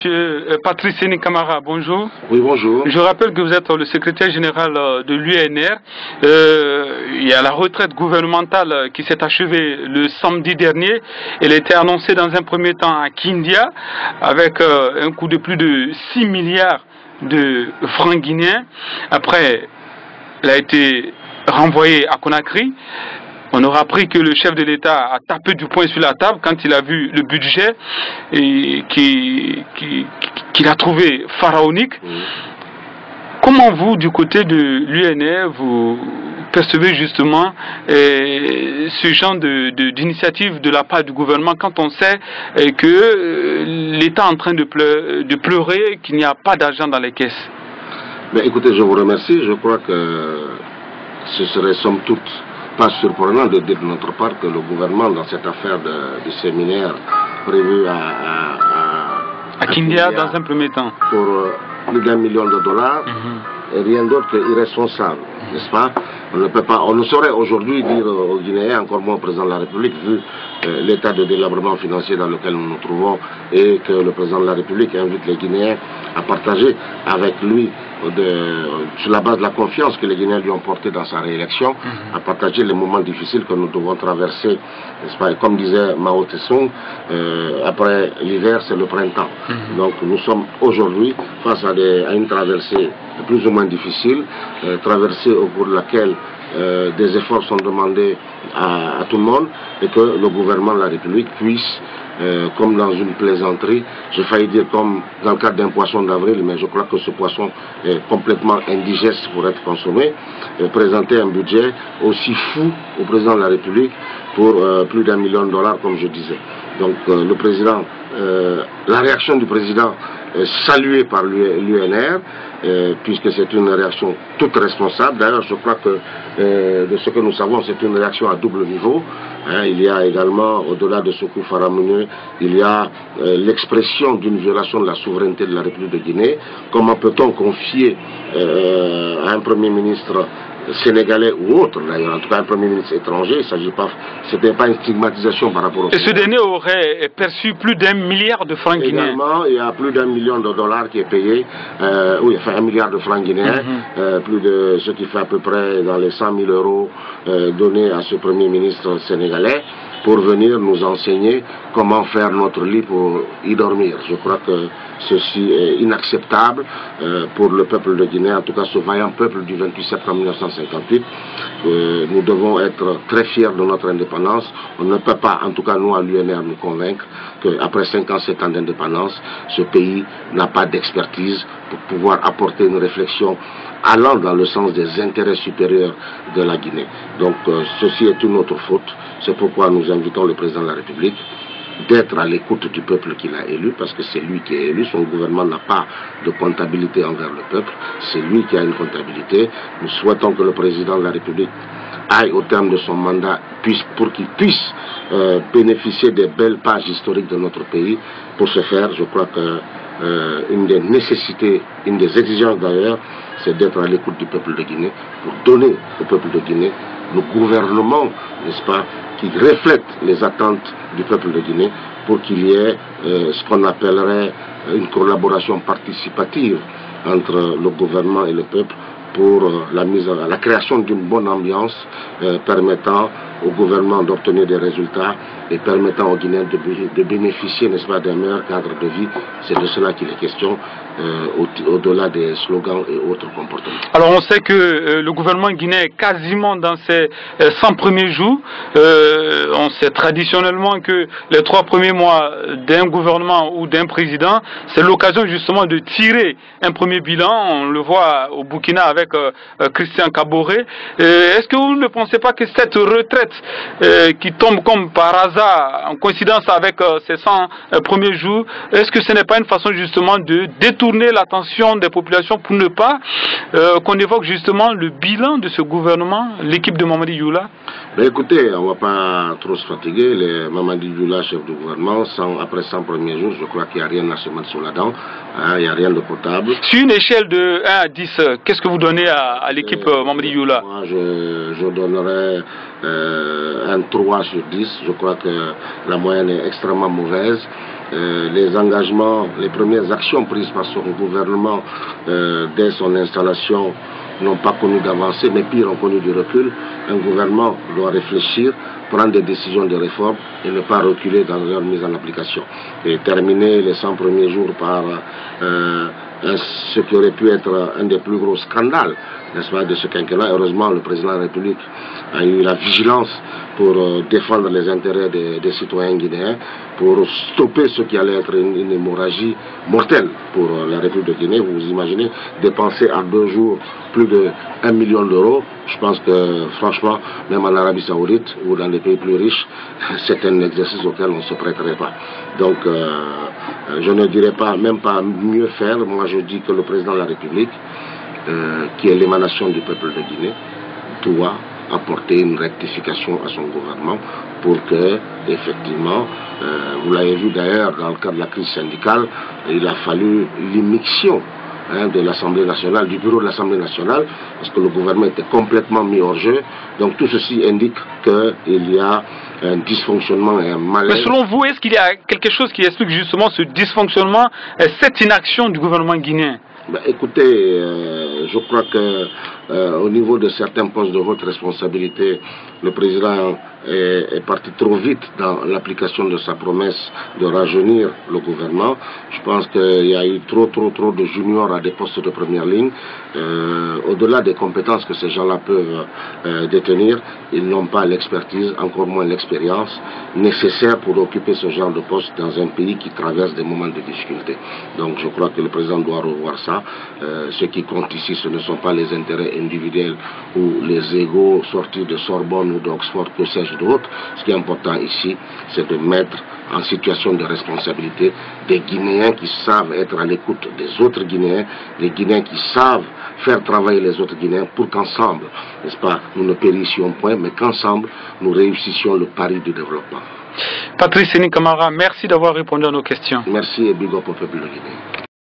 Monsieur Patrice Séné Camara, bonjour. Oui, bonjour. Je rappelle que vous êtes le secrétaire général de l'UNR. Il y a la retraite gouvernementale qui s'est achevée le samedi dernier. Elle était annoncée dans un premier temps à Kindia avec un coût de plus de 6 milliards de francs guinéens. Après, elle a été renvoyée à Conakry. On aura appris que le chef de l'État a tapé du poing sur la table quand il a vu le budget et qu'il a trouvé pharaonique. Comment vous, du côté de l'UNR, vous percevez justement ce genre d'initiative de la part du gouvernement quand on sait que l'État est en train de pleurer, qu'il n'y a pas d'argent dans les caisses? Mais écoutez, je vous remercie. Je crois que ce serait somme toute pas surprenant de dire de notre part que le gouvernement, dans cette affaire du séminaire prévu à Kindia dans un premier temps, pour plus d'1 million de dollars, et rien d'autre qu'irresponsable, n'est-ce pas? On ne saurait aujourd'hui dire aux Guinéens, encore moins au président de la République, vu l'état de délabrement financier dans lequel nous nous trouvons, et que le président de la République invite les Guinéens à partager avec lui, sur la base de la confiance que les Guinéens lui ont portée dans sa réélection, à partager les moments difficiles que nous devons traverser, n'est-ce pas? Et comme disait Mao Tse-tung, après l'hiver, c'est le printemps. Donc nous sommes aujourd'hui face à une traversée plus ou moins difficile, traversée au cours de laquelle des efforts sont demandés à tout le monde, et que le gouvernement de la République puisse, comme dans une plaisanterie, j'ai failli dire comme dans le cadre d'un poisson d'avril, mais je crois que ce poisson est complètement indigeste pour être consommé, présenter un budget aussi fou au président de la République pour plus d'1 million de dollars, comme je disais. Donc le président, la réaction du président saluée par l'UNR, puisque c'est une réaction toute responsable. D'ailleurs, je crois que de ce que nous savons, c'est une réaction à double niveau. Il y a également, au-delà de ce coup faramineux, il y a l'expression d'une violation de la souveraineté de la République de Guinée. Comment peut-on confier à un Premier ministre sénégalais ou autre, d'ailleurs, en tout cas un Premier ministre étranger, il s'agit pas, c'était pas une stigmatisation par rapport au... Et ce dernier aurait perçu plus d'1 milliard de francs guinéens. Également, il y a plus d'1 million de dollars qui est payé, oui, enfin 1 milliard de francs guinéens, plus de ce qui fait à peu près dans les 100 000 euros donnés à ce Premier ministre sénégalais pour venir nous enseigner comment faire notre lit pour y dormir. Je crois que ceci est inacceptable pour le peuple de Guinée, en tout cas ce vaillant peuple du 28 septembre 1958. Nous devons être très fiers de notre indépendance. On ne peut pas, en tout cas nous à l'UNR, nous convaincre qu'après 5 ans, 7 ans d'indépendance, ce pays n'a pas d'expertise pour pouvoir apporter une réflexion allant dans le sens des intérêts supérieurs de la Guinée. Donc ceci est une autre faute. C'est pourquoi nous invitons le président de la République d'être à l'écoute du peuple qu'il a élu, parce que c'est lui qui est élu, son gouvernement n'a pas de comptabilité envers le peuple, c'est lui qui a une comptabilité. Nous souhaitons que le président de la République aille au terme de son mandat pour qu'il puisse bénéficier des belles pages historiques de notre pays. Pour ce faire, je crois que une des nécessités, une des exigences d'ailleurs, c'est d'être à l'écoute du peuple de Guinée pour donner au peuple de Guinée le gouvernement, n'est-ce pas, qui reflète les attentes du peuple de Guinée pour qu'il y ait ce qu'on appellerait une collaboration participative entre le gouvernement et le peuple pour la création d'une bonne ambiance permettant au gouvernement d'obtenir des résultats et permettant aux Guinéens de bénéficier, n'est-ce pas, d'un meilleur cadre de vie. C'est de cela qu'il est question, au-delà des slogans et autres comportements. Alors on sait que le gouvernement guinéen est quasiment dans ses 100 premiers jours. On sait traditionnellement que les 3 premiers mois d'un gouvernement ou d'un président, c'est l'occasion justement de tirer un premier bilan. On le voit au Burkina avec Christian Kaboré. Est-ce que vous ne pensez pas que cette retraite qui tombe comme par hasard en coïncidence avec ces 100 premiers jours, est-ce que ce n'est pas une façon justement de détourner l'attention des populations pour ne pas qu'on évoque justement le bilan de ce gouvernement, l'équipe de Mamadi Youla? Ben écoutez, on ne va pas trop se fatiguer. Les Mamadi Youla, chef du gouvernement, après 100 premiers jours, je crois qu'il n'y a rien à se mettre sur la dent. Il n'y a rien de potable. Sur une échelle de 1 à 10, qu'est-ce que vous donnez à l'équipe Mamadi Youla? Moi, je donnerais un 3 sur 10. Je crois que la moyenne est extrêmement mauvaise. les engagements, les premières actions prises par son gouvernement dès son installation n'ont pas connu d'avancée, mais pire, ont connu du recul. Un gouvernement doit réfléchir, prendre des décisions de réforme et ne pas reculer dans leur mise en application. Et terminer les 100 premiers jours par ce qui aurait pu être un des plus gros scandales, n'est-ce pas, de ce quinquennat. Heureusement, le président de la République a eu la vigilance pour défendre les intérêts des citoyens guinéens, pour stopper ce qui allait être une hémorragie mortelle pour la République de Guinée. Vous imaginez dépenser en 2 jours plus de 1 million d'euros. Je pense que, franchement, même en Arabie Saoudite ou dans les pays plus riches, c'est un exercice auquel on ne se prêterait pas. Donc, je ne dirais pas, même pas mieux faire. Moi, je dis que le président de la République, qui est l'émanation du peuple de Guinée, doit apporter une rectification à son gouvernement pour que, effectivement, vous l'avez vu d'ailleurs dans le cadre de la crise syndicale, il a fallu l'immixtion de l'Assemblée nationale, du bureau de l'Assemblée nationale, parce que le gouvernement était complètement mis hors jeu. Donc tout ceci indique qu'il y a un dysfonctionnement et un malaise. Mais selon vous, est-ce qu'il y a quelque chose qui explique justement ce dysfonctionnement et cette inaction du gouvernement guinéen? Écoutez, je crois que au niveau de certains postes de haute responsabilité, le président est parti trop vite dans l'application de sa promesse de rajeunir le gouvernement. Je pense qu'il y a eu trop de juniors à des postes de première ligne. Au-delà des compétences que ces gens-là peuvent détenir, ils n'ont pas l'expertise, encore moins l'expérience nécessaire pour occuper ce genre de poste dans un pays qui traverse des moments de difficulté. Donc je crois que le président doit revoir ça. Ce qui compte ici, ce ne sont pas les intérêts individuels ou les égos sortis de Sorbonne ou d'Oxford, que sais-je d'autre. Ce qui est important ici, c'est de mettre en situation de responsabilité des Guinéens qui savent être à l'écoute des autres Guinéens, des Guinéens qui savent faire travailler les autres Guinéens pour qu'ensemble, n'est-ce pas, nous ne périssions point, mais qu'ensemble, nous réussissions le pari du développement. Patrice Séni Camara, merci d'avoir répondu à nos questions. Merci et big up au peuple de Guinée.